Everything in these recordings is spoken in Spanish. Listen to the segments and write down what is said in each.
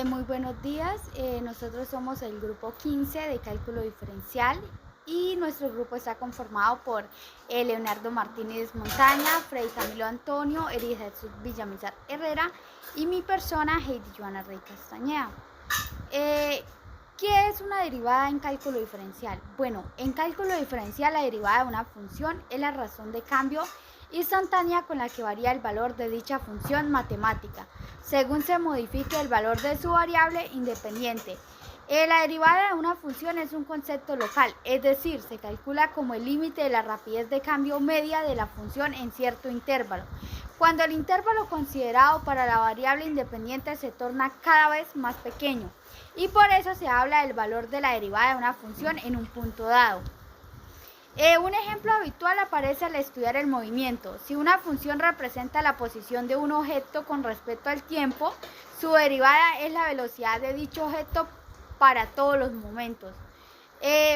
Muy buenos días, nosotros somos el grupo 15 de cálculo diferencial y nuestro grupo está conformado por Leonardo Martínez Montaña, Freddy Camilo Antonio, Eri Jesús Villamizar Herrera y mi persona Heidi Joana Rey Castañeda. Eh, ¿Qué es una derivada en cálculo diferencial? Bueno, en cálculo diferencial la derivada de una función es la razón de cambio instantánea con la que varía el valor de dicha función matemática, según se modifique el valor de su variable independiente. La derivada de una función es un concepto local, es decir, se calcula como el límite de la rapidez de cambio media de la función en cierto intervalo. Cuando el intervalo considerado para la variable independiente se torna cada vez más pequeño, y por eso se habla del valor de la derivada de una función en un punto dado. Un ejemplo habitual aparece al estudiar el movimiento. Si una función representa la posición de un objeto con respecto al tiempo, su derivada es la velocidad de dicho objeto para todos los momentos.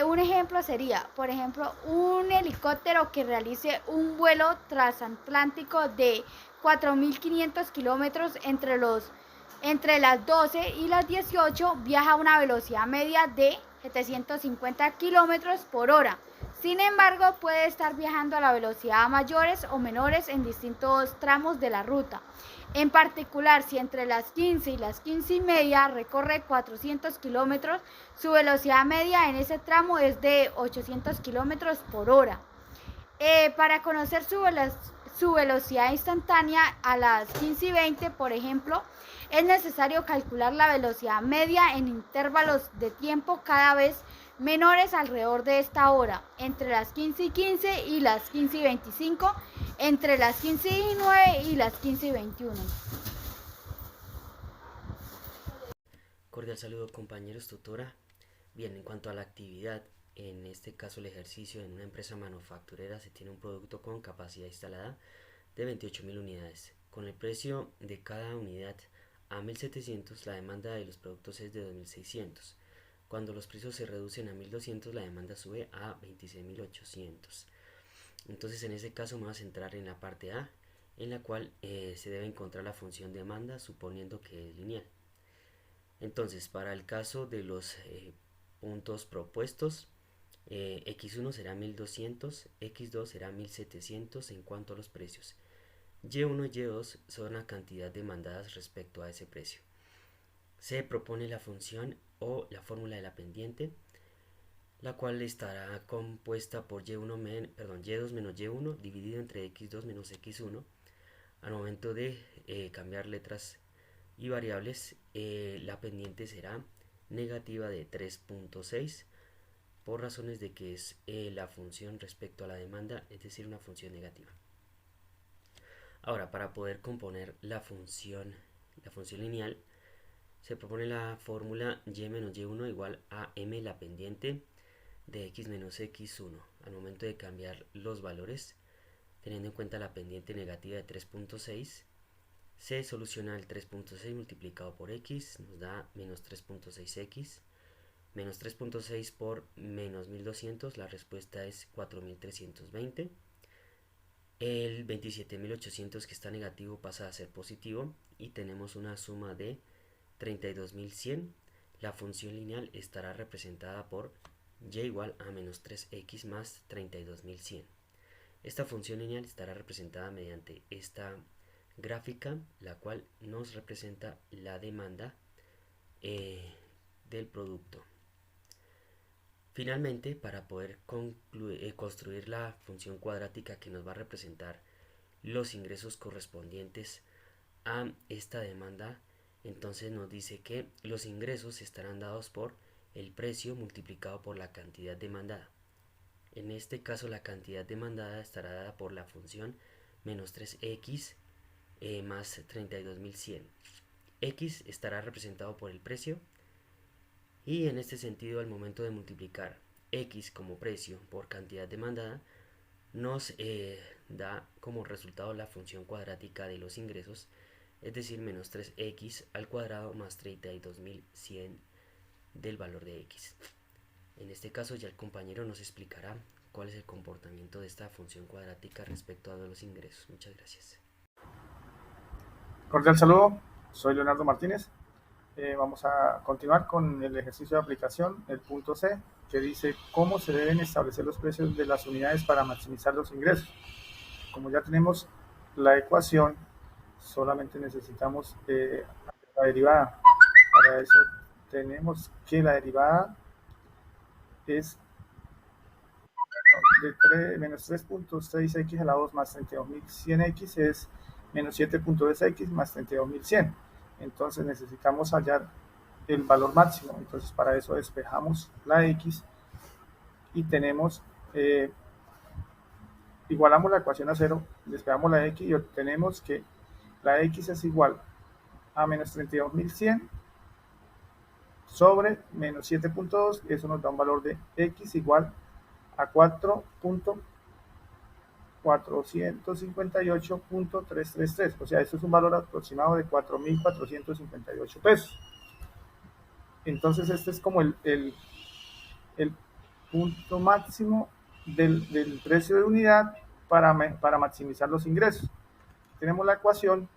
Un ejemplo sería, por ejemplo, un helicóptero que realice un vuelo transatlántico de 4.500 kilómetros entre las 12 y las 18 viaja a una velocidad media de 750 kilómetros por hora. Sin embargo, puede estar viajando a la velocidad mayores o menores en distintos tramos de la ruta. En particular, si entre las 15 y las 15 y media recorre 400 kilómetros, su velocidad media en ese tramo es de 800 kilómetros por hora. Para conocer su velocidad instantánea a las 15 y 20, por ejemplo, es necesario calcular la velocidad media en intervalos de tiempo cada vez menores alrededor de esta hora, entre las 15 y 15 y las 15 y 25, entre las 15 y 9 y las 15 y 21. Cordial saludo compañeros, tutora. Bien, en cuanto a la actividad, en este caso el ejercicio en una empresa manufacturera se tiene un producto con capacidad instalada de 28.000 unidades. Con el precio de cada unidad a 1.700, la demanda de los productos es de 2.600. Cuando los precios se reducen a 1.200, la demanda sube a 26.800. Entonces en ese caso me voy a centrar en la parte A, en la cual se debe encontrar la función demanda suponiendo que es lineal. Entonces, para el caso de los puntos propuestos, x1 será 1200, x2 será 1700 en cuanto a los precios. Y1 y y2 son la cantidad demandadas respecto a ese precio. Se propone la función o la fórmula de la pendiente, la cual estará compuesta por y2 menos y1 dividido entre x2 menos x1. Al momento de cambiar letras y variables, la pendiente será negativa de 3.6 por razones de que es la función respecto a la demanda, es decir, una función negativa. Ahora, para poder componer la función lineal, se propone la fórmula y menos y1 igual a m la pendiente de x menos x1. Al momento de cambiar los valores, teniendo en cuenta la pendiente negativa de 3.6, se soluciona el 3.6 multiplicado por x, nos da menos 3.6x, menos 3.6 por menos 1200, la respuesta es 4320. El 27.800 que está negativo pasa a ser positivo y tenemos una suma de 32.100. La función lineal estará representada por y igual a menos 3x más 32.100. Esta función lineal estará representada mediante esta gráfica, la cual nos representa la demanda del producto. Finalmente, para poder construir la función cuadrática que nos va a representar los ingresos correspondientes a esta demanda, entonces nos dice que los ingresos estarán dados por el precio multiplicado por la cantidad demandada. En este caso la cantidad demandada estará dada por la función menos 3x más 32.100. X estará representado por el precio y en este sentido al momento de multiplicar X como precio por cantidad demandada nos da como resultado la función cuadrática de los ingresos, es decir, menos 3x al cuadrado más 32.100 del valor de x. En este caso ya el compañero nos explicará cuál es el comportamiento de esta función cuadrática respecto a los ingresos. Muchas gracias. Cordial saludo, soy Leonardo Martínez. Vamos a continuar con el ejercicio de aplicación, el punto C, que dice cómo se deben establecer los precios de las unidades para maximizar los ingresos. Como ya tenemos la ecuación, solamente necesitamos la derivada. Para eso tenemos que la derivada es de menos 3.6x a la 2 más 32.100x es menos 7.2x más 32.100. Entonces necesitamos hallar el valor máximo. Entonces para eso despejamos la x y tenemos, igualamos la ecuación a 0, despejamos la x y obtenemos que la x es igual a menos 32.100 sobre menos 7.2, eso nos da un valor de x igual a 4.458.333, o sea, esto es un valor aproximado de 4.458 pesos. Entonces este es como el punto máximo del precio de unidad para maximizar los ingresos. Tenemos la ecuación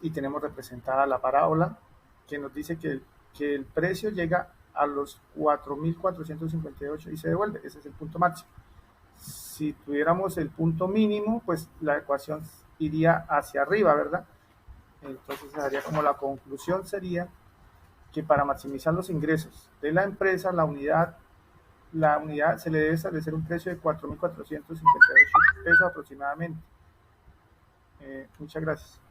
y tenemos representada la parábola que nos dice que el precio llega a los 4.458 y se devuelve. Ese es el punto máximo. Si tuviéramos el punto mínimo, pues la ecuación iría hacia arriba, ¿verdad? Entonces daría como la conclusión sería que para maximizar los ingresos de la empresa, la unidad se le debe establecer un precio de 4.458 pesos aproximadamente. Muchas gracias.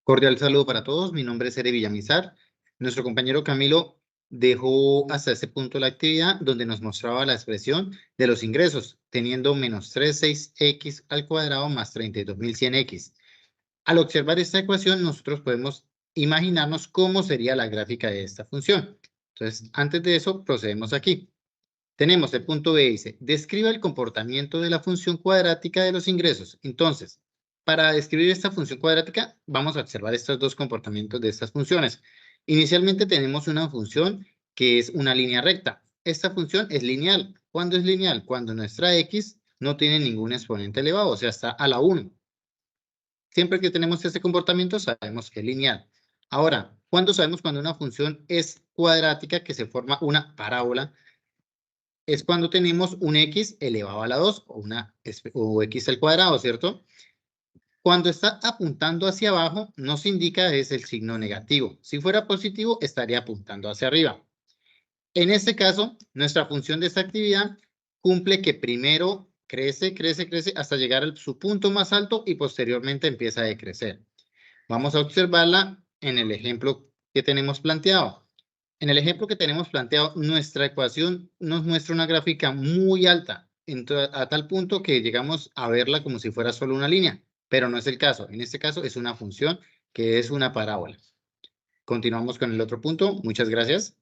Cordial saludo para todos. Mi nombre es Ere Villamizar. Nuestro compañero Camilo dejó hasta este punto la actividad donde nos mostraba la expresión de los ingresos, teniendo menos 36x al cuadrado más 32.100x. Al observar esta ecuación, nosotros podemos imaginarnos cómo sería la gráfica de esta función. Entonces, antes de eso, procedemos aquí. Tenemos el punto B, dice, describa el comportamiento de la función cuadrática de los ingresos. Entonces, para describir esta función cuadrática, vamos a observar estos dos comportamientos de estas funciones. Inicialmente tenemos una función que es una línea recta. Esta función es lineal. ¿Cuándo es lineal? Cuando nuestra x no tiene ningún exponente elevado, o sea, está a la 1. Siempre que tenemos este comportamiento, sabemos que es lineal. Ahora, ¿cuándo sabemos cuando una función es cuadrática, que se forma una parábola? Es cuando tenemos un x elevado a la 2 o x al cuadrado, ¿cierto? Cuando está apuntando hacia abajo, nos indica es el signo negativo. Si fuera positivo, estaría apuntando hacia arriba. En este caso, nuestra función de esta actividad cumple que primero crece hasta llegar a su punto más alto y posteriormente empieza a decrecer. Vamos a observarla en el ejemplo que tenemos planteado. En el ejemplo que tenemos planteado, nuestra ecuación nos muestra una gráfica muy alta, a tal punto que llegamos a verla como si fuera solo una línea, pero no es el caso. En este caso es una función que es una parábola. Continuamos con el otro punto. Muchas gracias.